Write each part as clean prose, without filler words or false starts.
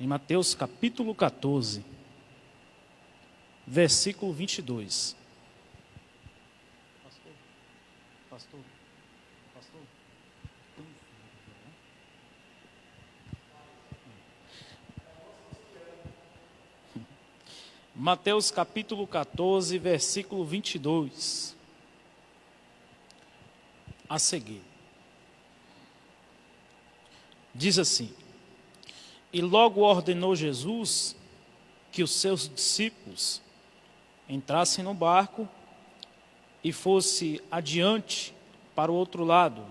em Mateus capítulo 14, versículo 22. Pastor. Mateus capítulo 14, versículo 22. A seguir. Diz assim: E logo ordenou Jesus que os seus discípulos entrassem no barco e fosse adiante para o outro lado,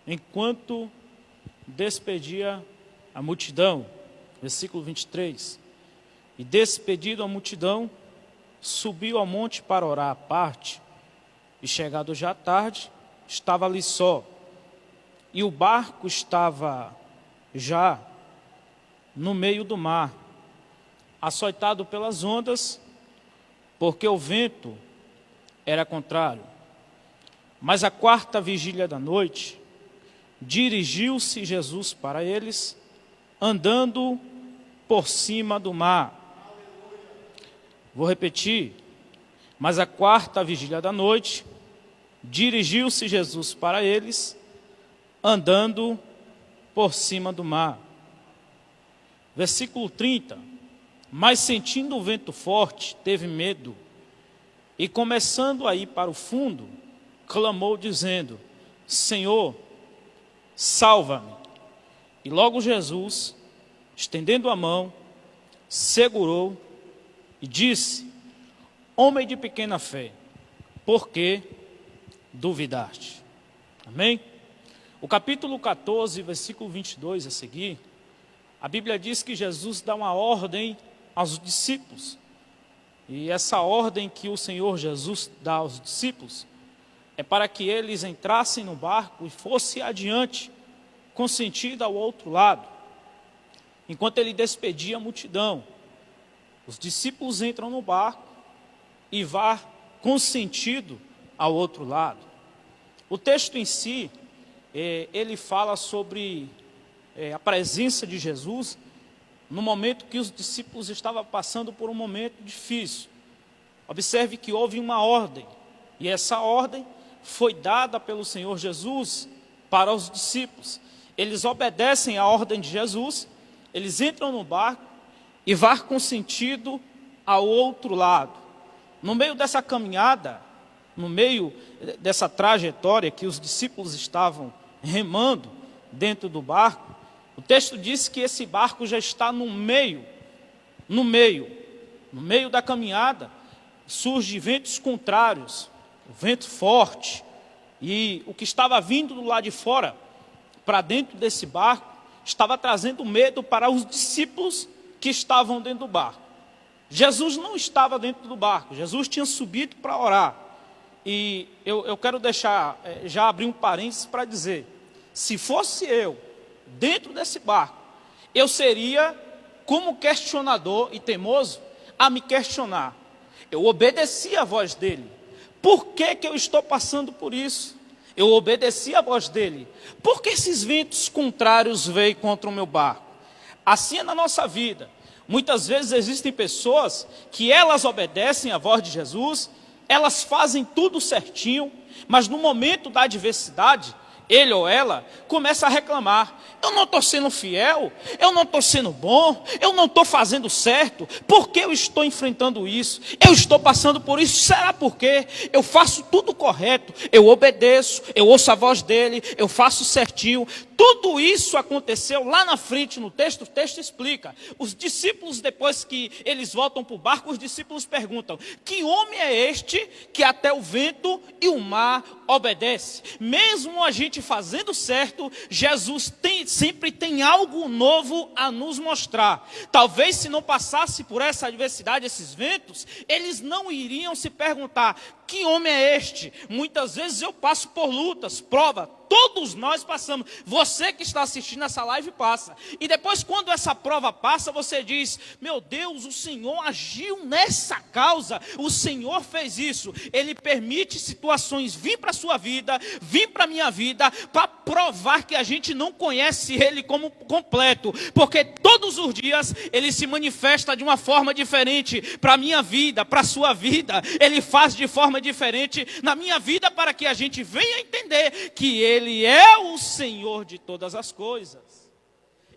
enquanto despedia a multidão. Versículo 23. E despedido a multidão, subiu ao monte para orar à parte, e chegado já à tarde, estava ali só. E o barco estava já no meio do mar, açoitado pelas ondas, porque o vento era contrário. Mas à quarta vigília da noite, dirigiu-se Jesus para eles, andando por cima do mar. Vou repetir. Mas à quarta vigília da noite, dirigiu-se Jesus para eles, andando por cima do mar. Versículo 30. Mas sentindo o vento forte, teve medo, e começando a ir para o fundo, clamou dizendo: Senhor, salva-me. E logo Jesus, estendendo a mão, segurou e disse: Homem de pequena fé, por que duvidaste? Amém? O capítulo 14, versículo 22 a seguir, a Bíblia diz que Jesus dá uma ordem aos discípulos. E essa ordem que o Senhor Jesus dá aos discípulos é para que eles entrassem no barco e fossem adiante, com sentido ao outro lado. Enquanto ele despedia a multidão, os discípulos entram no barco e vão com sentido ao outro lado. O texto em si, ele fala sobre a presença de Jesus no momento que os discípulos estavam passando por um momento difícil. Observe que houve uma ordem, e essa ordem foi dada pelo Senhor Jesus para os discípulos. Eles obedecem à ordem de Jesus, eles entram no barco e vão com sentido ao outro lado. No meio dessa caminhada, no meio dessa trajetória que os discípulos estavam remando dentro do barco, o texto diz que esse barco já está no meio da caminhada, surgem ventos contrários, vento forte, e o que estava vindo do lado de fora, para dentro desse barco, estava trazendo medo para os discípulos que estavam dentro do barco. Jesus não estava dentro do barco, Jesus tinha subido para orar. E eu quero já abrir um parênteses para dizer, se fosse eu, dentro desse barco, eu seria como questionador e teimoso a me questionar. Eu obedeci a voz dele. Por que eu estou passando por isso? Eu obedeci a voz dele. Por que esses ventos contrários veio contra o meu barco? Assim é na nossa vida. Muitas vezes existem pessoas que elas obedecem a voz de Jesus, elas fazem tudo certinho, mas no momento da adversidade, ele ou ela começa a reclamar: eu não estou sendo fiel, eu não estou sendo bom, eu não estou fazendo certo, por que eu estou enfrentando isso? Eu estou passando por isso, será por quê? Eu faço tudo correto, eu obedeço, eu ouço a voz dele, eu faço certinho. Tudo isso aconteceu lá na frente no texto, o texto explica. Os discípulos, depois que eles voltam para o barco, os discípulos perguntam: que homem é este que até o vento e o mar obedece? Mesmo a gente fazendo certo, Jesus sempre tem algo novo a nos mostrar. Talvez se não passasse por essa adversidade, esses ventos, eles não iriam se perguntar: que homem é este? Muitas vezes eu passo por lutas, prova, todos nós passamos. Você que está assistindo essa live passa. E depois, quando essa prova passa, você diz: meu Deus, o Senhor agiu nessa causa, o Senhor fez isso. Ele permite situações vir para a sua vida, vir para a minha vida, para provar que a gente não conhece Ele como completo, porque todos os dias Ele se manifesta de uma forma diferente para a minha vida, para a sua vida. Ele faz de forma diferente na minha vida para que a gente venha entender que Ele é o Senhor de todas as coisas.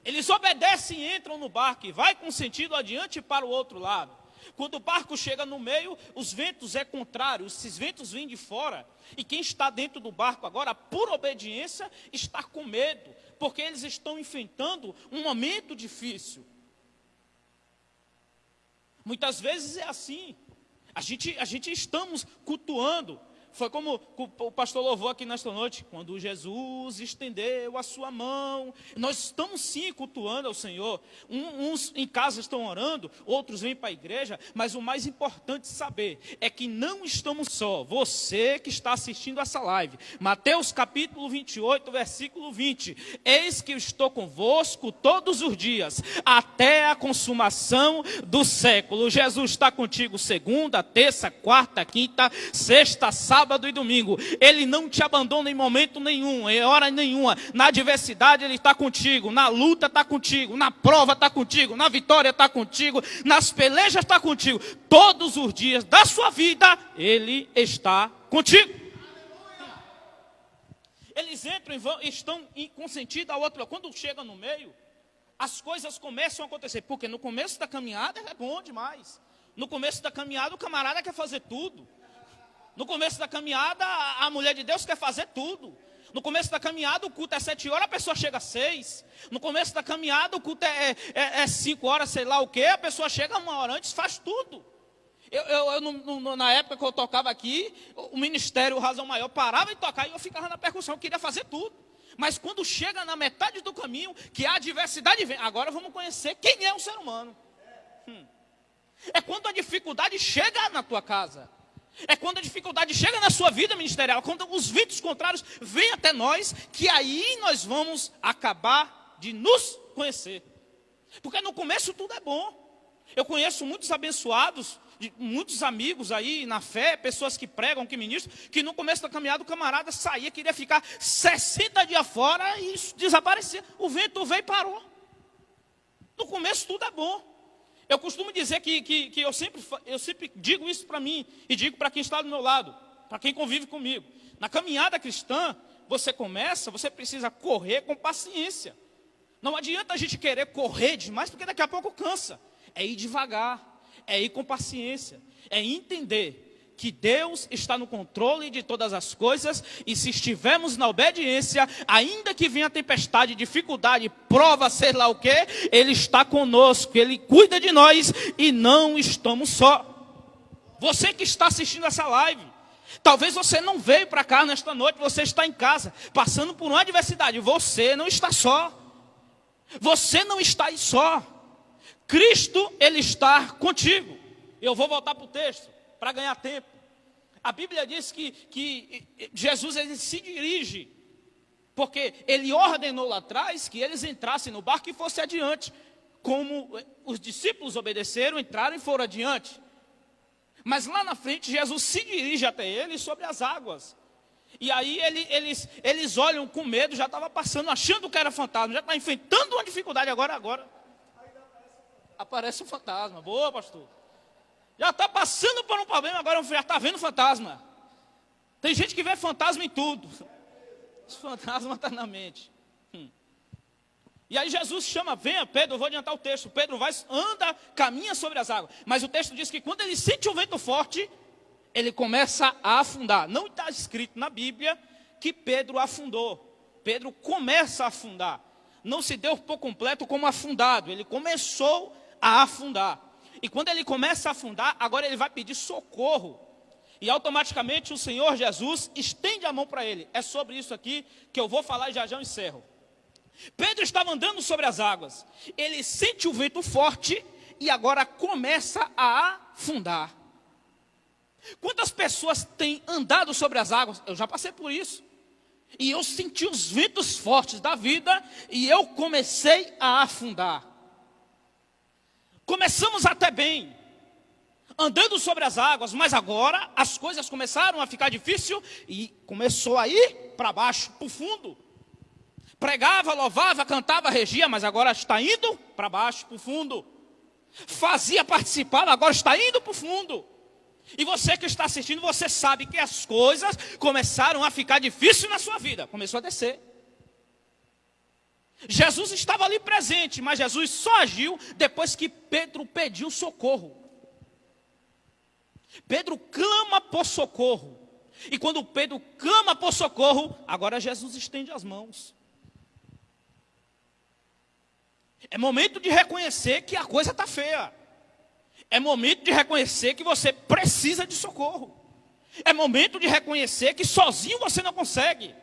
Eles obedecem e entram no barco e vai com sentido adiante para o outro lado. Quando o barco chega no meio, os ventos é contrário, esses ventos vêm de fora. E quem está dentro do barco agora, por obediência, está com medo, porque eles estão enfrentando um momento difícil. Muitas vezes é assim, a gente estamos cultuando. Foi como o pastor louvou aqui nesta noite, quando Jesus estendeu a sua mão. Nós estamos sim cultuando ao Senhor. Uns em casa estão orando, outros vêm para a igreja, mas o mais importante saber é que não estamos só. Você que está assistindo essa live, Mateus capítulo 28, versículo 20. Eis que eu estou convosco todos os dias, até a consumação do século. Jesus está contigo segunda, terça, quarta, quinta, sexta, sábado e domingo. Ele não te abandona em momento nenhum, em hora nenhuma. Na adversidade Ele está contigo, na luta está contigo, na prova está contigo, na vitória está contigo, nas pelejas está contigo. Todos os dias da sua vida Ele está contigo. Eles entram e vão, estão com sentido ao outro. Quando chega no meio, as coisas começam a acontecer, porque no começo da caminhada é bom demais. No começo da caminhada o camarada quer fazer tudo. No começo da caminhada, a mulher de Deus quer fazer tudo. No começo da caminhada, o culto é 7 horas, a pessoa chega às 6. No começo da caminhada, o culto é 5 horas, sei lá o quê, a pessoa chega 1 hora antes, faz tudo. Na época que eu tocava aqui, o ministério, o Razão Maior, parava de tocar e eu ficava na percussão, eu queria fazer tudo. Mas quando chega na metade do caminho, que a adversidade vem, agora vamos conhecer quem é o ser humano. É quando a dificuldade chega na tua casa. É quando a dificuldade chega na sua vida ministerial, quando os ventos contrários vêm até nós, que aí nós vamos acabar de nos conhecer. Porque no começo tudo é bom. Eu conheço muitos abençoados, muitos amigos aí na fé, pessoas que pregam, que ministram, que no começo da caminhada o camarada saía, queria ficar 60 dias fora e desaparecia. O vento veio e parou. No começo tudo é bom. Eu costumo dizer que eu sempre digo isso para mim e digo para quem está do meu lado, para quem convive comigo. Na caminhada cristã, você precisa correr com paciência. Não adianta a gente querer correr demais, porque daqui a pouco cansa. É ir devagar, é ir com paciência, é entender que Deus está no controle de todas as coisas, e se estivermos na obediência, ainda que venha tempestade, dificuldade, prova, sei lá o que, Ele está conosco, Ele cuida de nós e não estamos só. Você que está assistindo essa live, talvez você não veio para cá nesta noite, você está em casa, passando por uma adversidade, você não está só. Você não está aí só. Cristo, Ele está contigo. Eu vou voltar para o texto para ganhar tempo. A Bíblia diz que Jesus ele se dirige, porque Ele ordenou lá atrás que eles entrassem no barco e fossem adiante. Como os discípulos obedeceram, entraram e foram adiante. Mas lá na frente Jesus se dirige até eles sobre as águas. E aí eles olham com medo, já estava passando, achando que era fantasma, já está enfrentando uma dificuldade agora. Aparece um fantasma. Boa, pastor. Já está passando por um problema, agora já está vendo fantasma. Tem gente que vê fantasma em tudo. Esse fantasma está na mente. E aí Jesus chama, venha Pedro, eu vou adiantar o texto. Pedro vai, anda, caminha sobre as águas. Mas o texto diz que quando ele sente um vento forte, ele começa a afundar. Não está escrito na Bíblia que Pedro afundou. Pedro começa a afundar. Não se deu por completo como afundado. Ele começou a afundar. E quando ele começa a afundar, agora ele vai pedir socorro. E automaticamente o Senhor Jesus estende a mão para ele. É sobre isso aqui que eu vou falar e já eu encerro. Pedro estava andando sobre as águas. Ele sente o vento forte e agora começa a afundar. Quantas pessoas têm andado sobre as águas? Eu já passei por isso. E eu senti os ventos fortes da vida e eu comecei a afundar. Começamos até bem, andando sobre as águas, mas agora as coisas começaram a ficar difíceis e começou a ir para baixo, para o fundo. Pregava, louvava, cantava, regia, mas agora está indo para baixo, para o fundo. Fazia, participava, agora está indo para o fundo. E você que está assistindo, você sabe que as coisas começaram a ficar difíceis na sua vida. Começou a descer. Jesus estava ali presente, mas Jesus só agiu depois que Pedro pediu socorro. Pedro clama por socorro. E quando Pedro clama por socorro, agora Jesus estende as mãos. É momento de reconhecer que a coisa está feia. É momento de reconhecer que você precisa de socorro. É momento de reconhecer que sozinho você não consegue.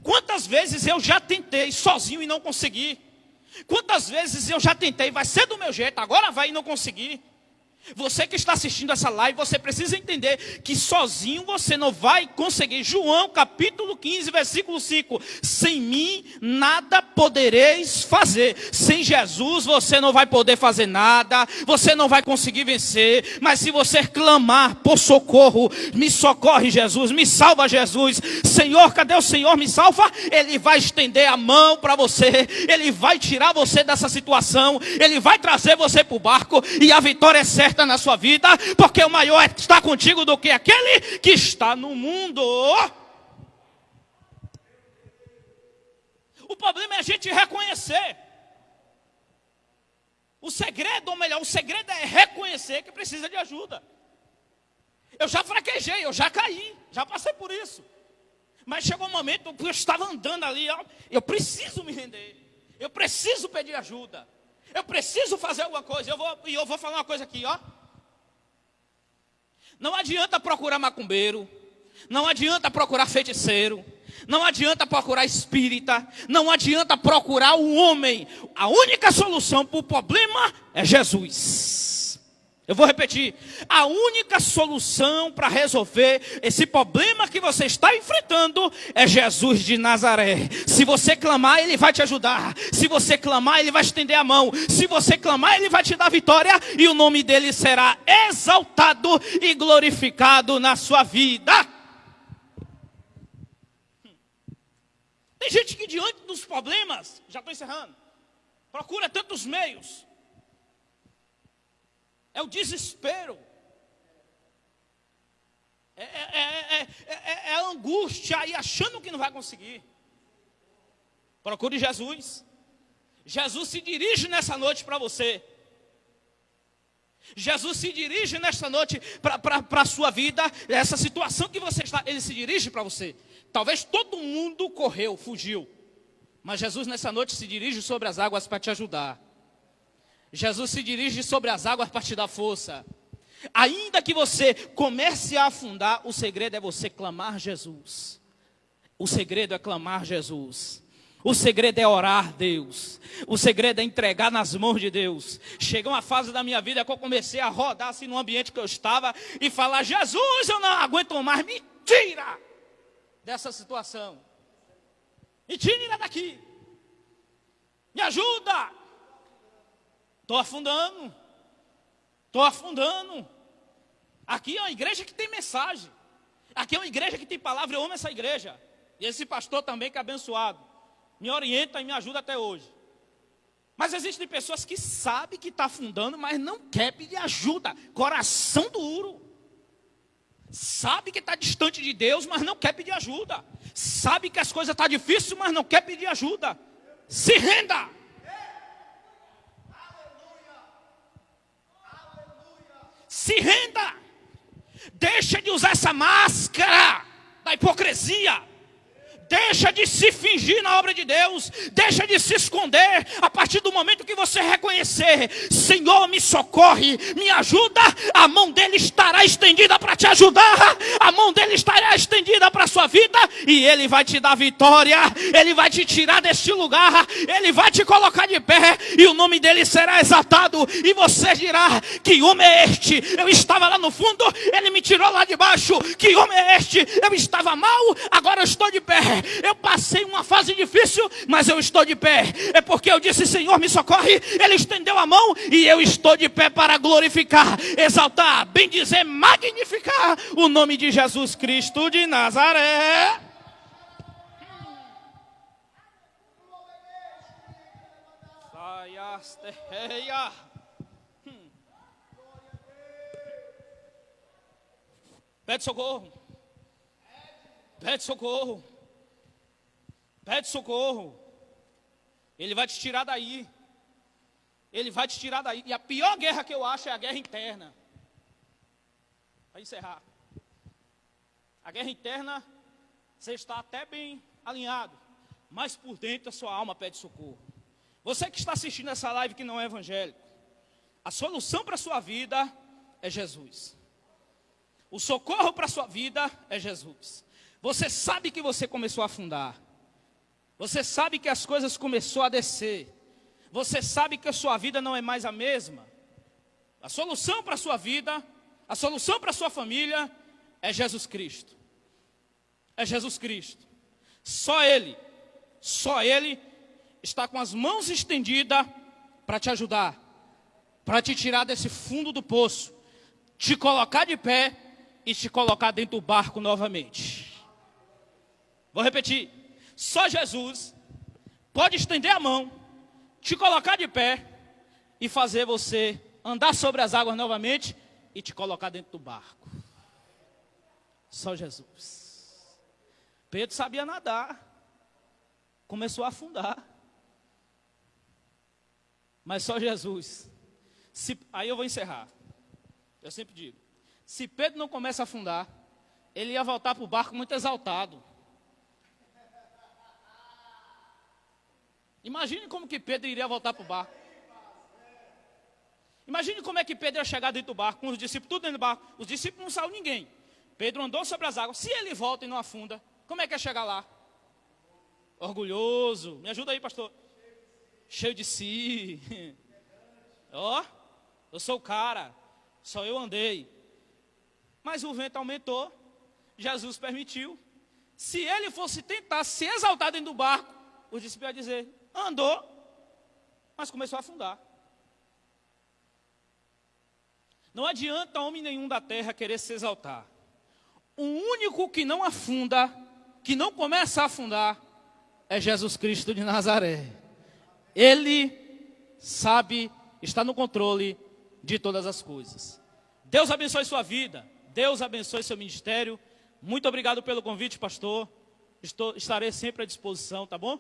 Quantas vezes eu já tentei sozinho e não consegui? Quantas vezes eu já tentei, vai ser do meu jeito, agora vai e não consegui? Você que está assistindo essa live, você precisa entender que sozinho você não vai conseguir. João capítulo 15, versículo 5. Sem mim nada podereis fazer. Sem Jesus você não vai poder fazer nada. Você não vai conseguir vencer. Mas se você clamar por socorro, me socorre Jesus, me salva Jesus. Senhor, cadê o Senhor? Me salva. Ele vai estender a mão para você. Ele vai tirar você dessa situação. Ele vai trazer você para o barco. E a vitória é certa na sua vida, porque o maior está contigo do que aquele que está no mundo. O problema é a gente reconhecer. O segredo, ou melhor, o segredo é reconhecer que precisa de ajuda. Eu já fraquejei, eu já caí, já passei por isso. Mas chegou um momento que eu estava andando ali, ó, eu preciso me render. Eu preciso pedir ajuda. Eu preciso fazer alguma coisa. Eu vou falar uma coisa aqui, ó. Não adianta procurar macumbeiro. Não adianta procurar feiticeiro. Não adianta procurar espírita. Não adianta procurar o homem. A única solução para o problema é Jesus. Eu vou repetir. A única solução para resolver esse problema que você está enfrentando é Jesus de Nazaré. Se você clamar, Ele vai te ajudar. Se você clamar, Ele vai estender a mão. Se você clamar, Ele vai te dar vitória. E o nome dEle será exaltado e glorificado na sua vida. Tem gente que diante dos problemas, já estou encerrando, procura tantos meios. É o desespero. É a angústia aí achando que não vai conseguir. Procure Jesus. Jesus se dirige nessa noite para você. Jesus se dirige nesta noite para a sua vida. Essa situação que você está, Ele se dirige para você. Talvez todo mundo correu, fugiu. Mas Jesus nessa noite se dirige sobre as águas para te ajudar. Jesus se dirige sobre as águas para te dar força. Ainda que você comece a afundar, o segredo é você clamar Jesus. O segredo é clamar Jesus. O segredo é orar Deus. O segredo é entregar nas mãos de Deus. Chegou uma fase da minha vida que eu comecei a rodar assim no ambiente que eu estava e falar: Jesus, eu não aguento mais, me tira dessa situação. Me tira daqui. Me ajuda. Estou afundando. Estou afundando. Aqui é uma igreja que tem mensagem. Aqui é uma igreja que tem palavra. Eu amo essa igreja. E esse pastor também que é abençoado. Me orienta e me ajuda até hoje. Mas existem pessoas que sabem que está afundando, mas não quer pedir ajuda. Coração duro. Sabe que está distante de Deus, mas não quer pedir ajuda. Sabe que as coisas estão difíceis, mas não quer pedir ajuda. Se renda. Se renda. Deixa de usar essa máscara da hipocrisia. Deixa de se fingir na obra de Deus. Deixa de se esconder. A partir do momento que você reconhecer: Senhor, me socorre, me ajuda, a mão dele estará estendida para te ajudar. A mão dele estará estendida para a sua vida. E ele vai te dar vitória. Ele vai te tirar deste lugar. Ele vai te colocar de pé. E o nome dele será exaltado. E você dirá: que homem é este? Eu estava lá no fundo, ele me tirou lá de baixo. Que homem é este? Eu estava mal, agora eu estou de pé. Eu passei uma fase difícil, mas eu estou de pé. É porque eu disse: Senhor, me socorre. Ele estendeu a mão e eu estou de pé para glorificar, exaltar, bendizer, magnificar o nome de Jesus Cristo de Nazaré. Rasteia. Pede socorro. Pede socorro. Pede socorro. Ele vai te tirar daí. Ele vai te tirar daí. E a pior guerra que eu acho é a guerra interna. Para encerrar. A guerra interna, você está até bem alinhado, mas por dentro a sua alma pede socorro. Você que está assistindo essa live que não é evangélico, a solução para a sua vida é Jesus. O socorro para a sua vida é Jesus. Você sabe que você começou a afundar. Você sabe que as coisas começaram a descer. Você sabe que a sua vida não é mais a mesma. A solução para a sua vida, a solução para a sua família é Jesus Cristo. É Jesus Cristo. Só Ele está com as mãos estendidas para te ajudar, para te tirar desse fundo do poço, te colocar de pé e te colocar dentro do barco novamente. Vou repetir. Só Jesus pode estender a mão, te colocar de pé e fazer você andar sobre as águas novamente e te colocar dentro do barco. Só Jesus. Pedro sabia nadar, começou a afundar, mas só Jesus. Aí eu vou encerrar. Eu sempre digo, se Pedro não começa a afundar, ele ia voltar para o barco muito exaltado. Imagine como que Pedro iria voltar para o barco. Imagine como é que Pedro ia chegar dentro do barco, com os discípulos tudo dentro do barco. Os discípulos não saiu ninguém. Pedro andou sobre as águas. Se ele volta e não afunda, como é que ia chegar lá? Orgulhoso. Me ajuda aí, pastor. Cheio de si. Ó, eu sou o cara. Só eu andei. Mas o vento aumentou. Jesus permitiu. Se ele fosse tentar se exaltar dentro do barco, os discípulos iam dizer, andou, mas começou a afundar. Não adianta homem nenhum da terra querer se exaltar. O único que não afunda, que não começa a afundar, é Jesus Cristo de Nazaré. Ele sabe, está no controle de todas as coisas. Deus abençoe sua vida. Deus abençoe seu ministério. Muito obrigado pelo convite, pastor. Estarei sempre à disposição, tá bom?